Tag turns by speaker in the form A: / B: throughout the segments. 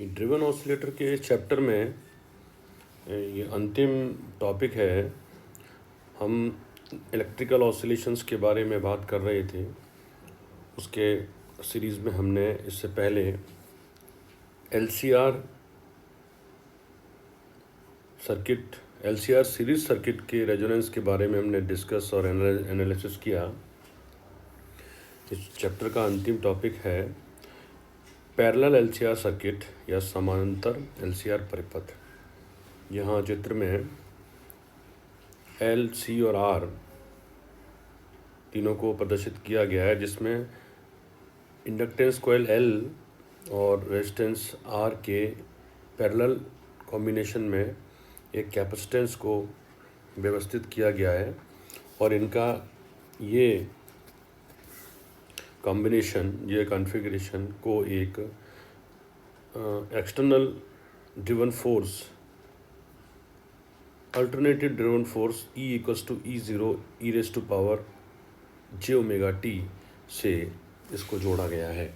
A: Driven oscillator के chapter में ये अंतिम टॉपिक है। हम इलेक्ट्रिकल ऑसिलेशंस के बारे में बात कर रहे थे। उसके सीरीज़ में हमने इससे पहले एलसीआर सीरीज सर्किट के रेजोनेंस के बारे में हमने डिस्कस और एनालिसिस किया। इस चैप्टर का अंतिम टॉपिक है पैरेलल एलसीआर सर्किट या समानांतर एलसीआर परिपथ। यहाँ चित्र में एल, सी और आर तीनों को प्रदर्शित किया गया है, जिसमें इंडक्टेंस कॉइल एल और रेजिस्टेंस आर के पैरेलल कॉम्बिनेशन में एक कैपेसिटेंस को व्यवस्थित किया गया है और इनका ये कॉम्बिनेशन, ये कॉन्फ़िगरेशन को एक external driven force, alternative driven force E=E0 e⁻j⍵t से इसको जोड़ा गया है।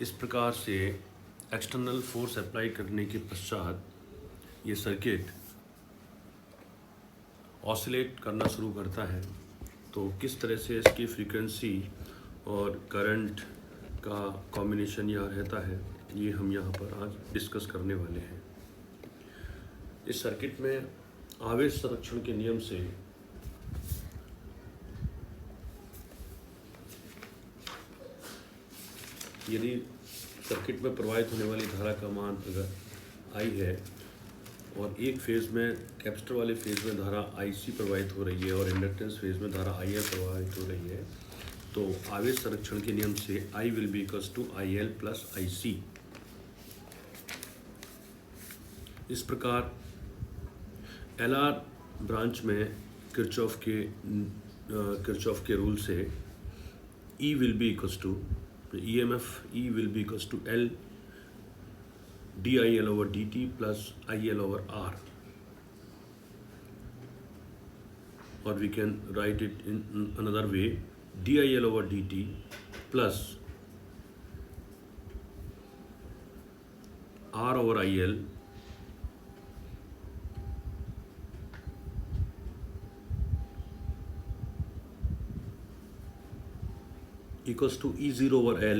A: इस प्रकार से एक्सटर्नल फोर्स अप्लाई करने के पश्चात ये सर्किट ऑसिलेट करना शुरू करता है। तो किस तरह से इसकी फ्रीक्वेंसी और करंट का कॉम्बिनेशन यहाँ रहता है, ये हम यहाँ पर आज डिस्कस करने वाले हैं। इस सर्किट में आवेश संरक्षण के नियम से यदि सर्किट में प्रवाहित होने वाली धारा का मान अगर I है और एक फेज़ में, कैपेसिटर वाले फेज़ में धारा IC प्रवाहित हो रही है और इंडक्टेंस फेज़ में धारा IL प्रवाहित हो रही है, तो आवेश संरक्षण के नियम से I will be equals to IL plus IC। इस प्रकार LR ब्रांच में किरचॉफ के रूल से E will be equals to EMF E will be equals to L dIL over dt plus IL over R, or we can write it in another way, dIL over dt plus R over IL equals to E0 over L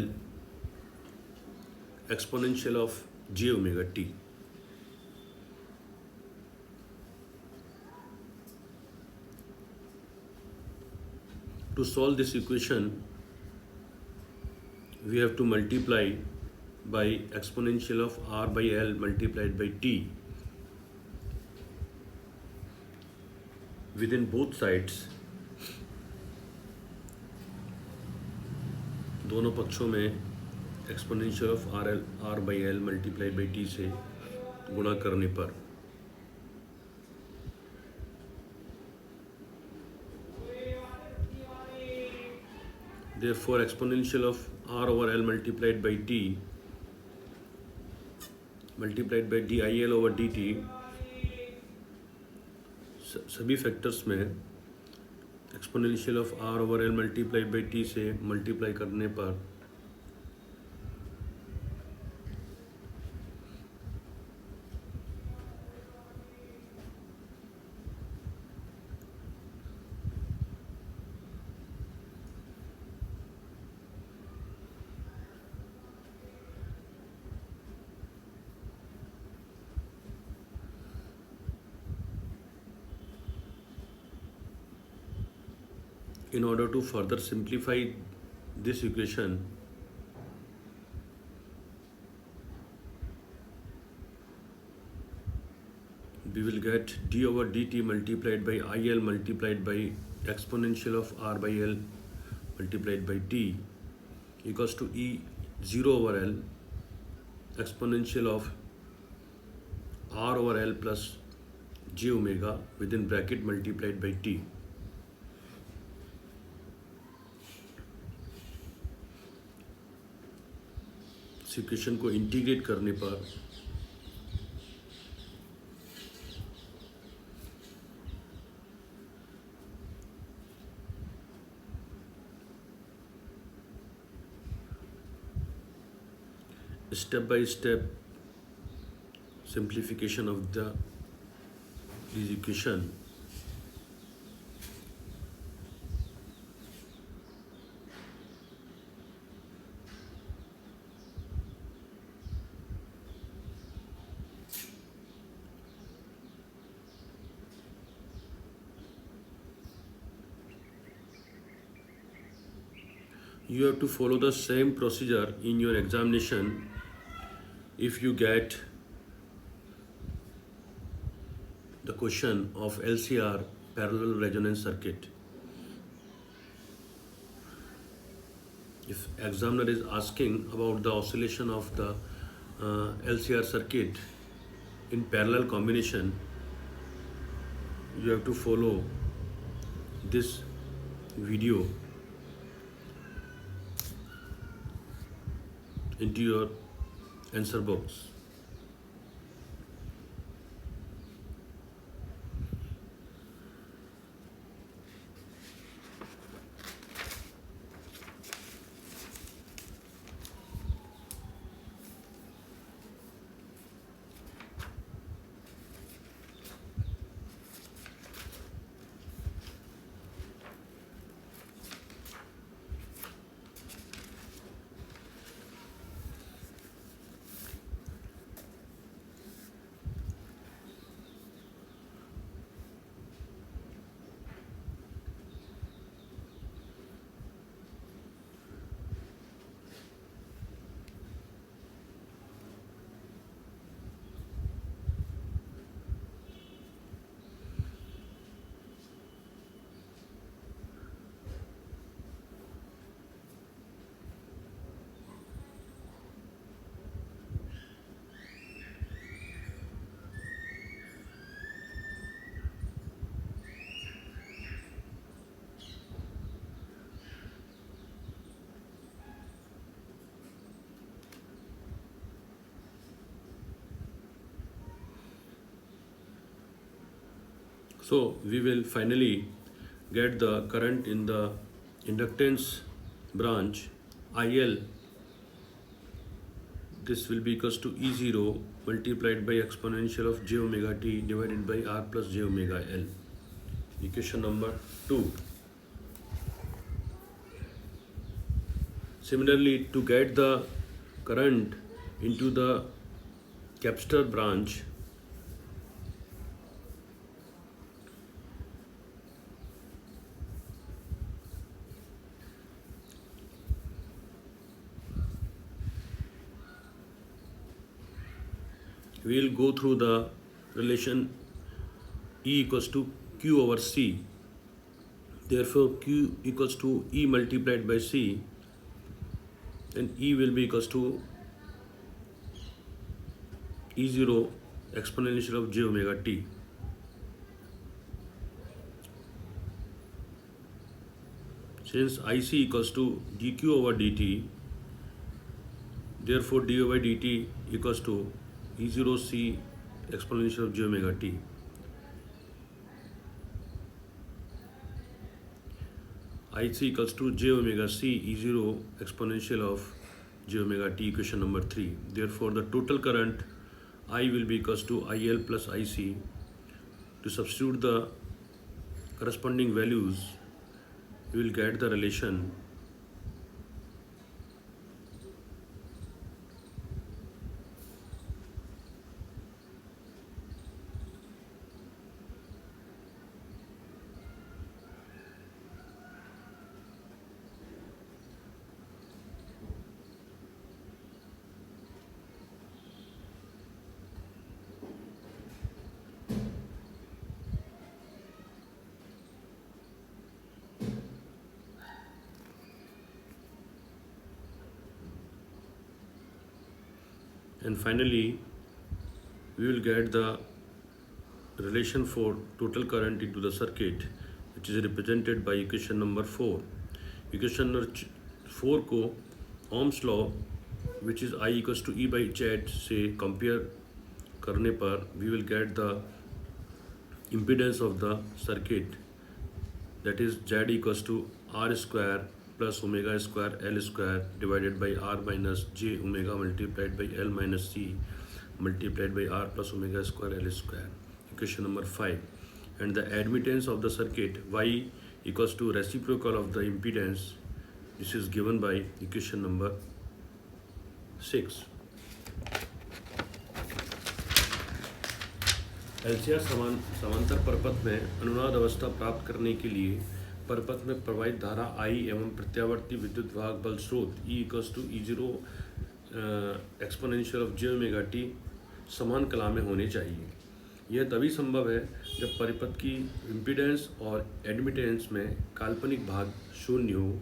A: exponential of j⍵t. To solve this equation, we have to multiply by exponential of R by L multiplied by t within both sides। दोनों पक्षों में exponential of R by L multiplied by T से गुणा करने पर therefore exponential of R over L multiplied by T multiplied by dIL over dt, सभी factors में exponential of R over L multiplied by T से multiply करने पर in order to further simplify this equation, we will get d over dt multiplied by IL multiplied by exponential of R by L multiplied by T equals to E0 over L exponential of R over L plus j⍵ within bracket multiplied by T। Equation को integrate करने पर step by step simplification of the this equation. You have to follow the same procedure in your examination if you get the question of LCR, parallel resonance circuit. If examiner is asking about the oscillation of the LCR circuit in parallel combination, you have to follow this video into your answer box. So we will finally get the current in the inductance branch IL. This will be equals to E0 multiplied by exponential of j omega t divided by R plus j omega L. Equation number 2. Similarly, to get the current into the capacitor branch, we will go through the relation E equals to Q over C. Therefore, Q equals to E multiplied by C, then E will be equals to E0 exponential of j omega t. Since IC equals to dq over dt, therefore d over dt equals to E0 C exponential of j omega t. IC equals to j omega c E0 exponential of j omega t, equation number 3. Therefore, the total current I will be equals to IL plus IC. To substitute the corresponding values, you will get the relation and finally we will get the relation for total current into the circuit, which is represented by equation number 4. Equation number 4 को Ohm's law, which is I equals to E by Z से compare करने पर we will get the impedance of the circuit, that is Z equals to R square plus omega square L square divided by R minus J omega multiplied by L minus C multiplied by R plus omega square L square. Equation number 5. And the admittance of the circuit Y equals to reciprocal of the impedance. This is given by equation number 6. LCR समांतर परपथ में अनुनाद अवस्था प्राप्त करने के लिए परपथ में प्रवाहित धारा I एवं प्रत्यावर्ती विद्युत वाहक बल स्रोत E equals to E0 exponential of j omega t समान कला में होने चाहिए। यह तभी संभव है जब परिपथ की इम्पीडेंस और एडमिटेंस में काल्पनिक भाग शून्य हो,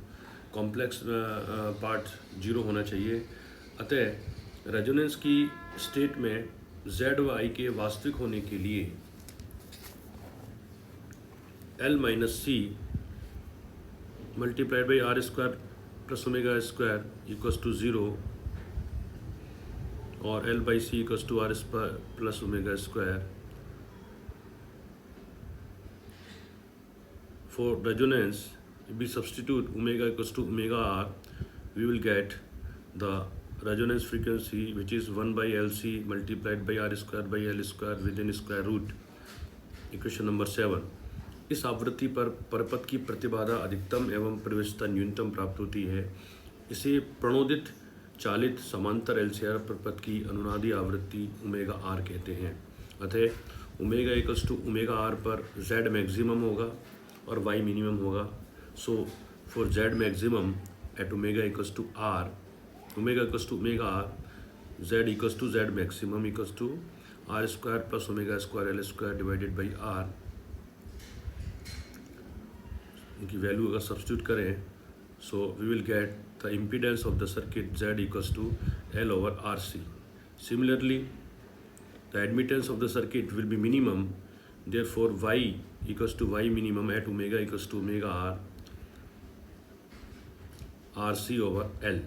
A: कॉम्प्लेक्स पार्ट जीरो होना चाहिए। अतः रेजोनेंस की स्टेट में Z व I के वास्तविक होने के लिए L minus C multiplied by R square plus omega square equals to 0 और L by C equals to R square plus omega square. For resonance, if we substitute omega equals to omega r, we will get the resonance frequency which is 1 by LC multiplied by R square by L square within square root. Equation number 7. इस आवृत्ति पर परपथ की प्रतिबाधा अधिकतम एवं प्रवेशता न्यूनतम प्राप्त होती है। इसे प्रणोदित चालित समांतर एलसीआर परपथ की अनुनादी आवृत्ति ओमेगा आर कहते हैं। अतः omega equals to omega R पर Z मैक्सिमम होगा और Y मिनिमम होगा। So for Z maximum at omega equals to R, omega equals to omega R, Z equals to Z maximum equals to R square plus omega square L square divided by R। इनकी value अगर substitute करें so we will get the impedance of the circuit Z equals to L over RC। Similarly the admittance of the circuit will be minimum, therefore Y equals to Y minimum at omega equals to omega R RC over L.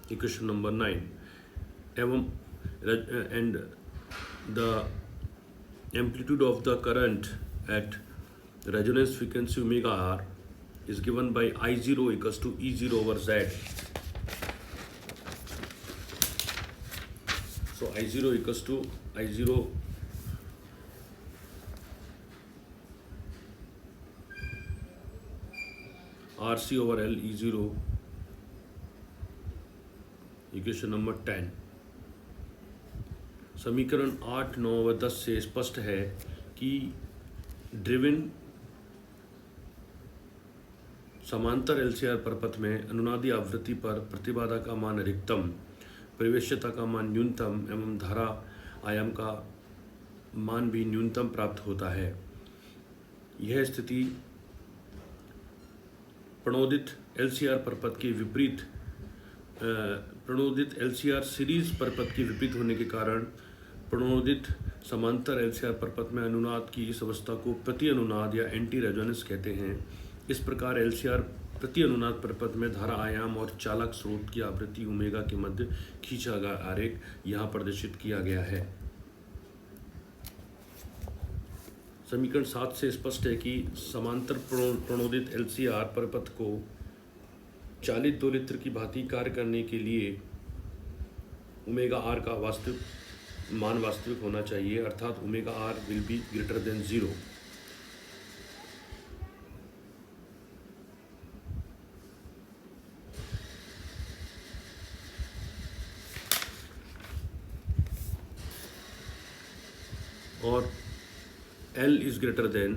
A: Equation number 9. And the amplitude of the current at resonance frequency omega R is given by I0 equals to E0 over Z. So I0 equals to I0 RC over L E0। Equation number 10। समीकरण 8, 9 व 10 से स्पष्ट है कि driven समांतर LCR परपथ में अनुनादी आवृत्ति पर प्रतिबाधा का मान अधिकतम, प्रवेश्यता का मान न्यूनतम एवं धारा आयाम का मान भी न्यूनतम प्राप्त होता है। यह स्थिति प्रणोदित एलसीआर परपथ के विपरीत प्रणोदित एलसीआर सीरीज परपथ के विपरीत होने के कारण प्रणोदित समांतर एलसीआर परपथ में अनुनाद की इस अवस्था को प्रति अनुनाद या एंटी रेजोनेंस कहते हैं। इस प्रकार एलसीआर प्रति अनुनाद परपथ में धारा आयाम और चालक स्रोत की आवृत्ति ओमेगा के मध्य खींचा गया आरेख यहाँ प्रदर्शित किया गया है। समीकरण 7 से स्पष्ट है कि समांतर प्रणोदित एलसीआर परपथ को चालित दोलित्र की भांति कार्य करने के लिए ओमेगा आर का वास्तविक होना चाहिए, अर्थात omega R will be greater than 0। और L is greater than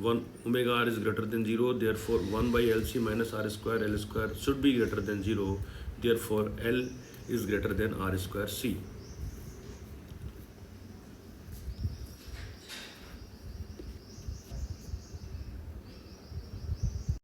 A: 1, omega r is greater than 0, therefore 1 by LC minus R square L square should be greater than 0, therefore L is greater than R square C.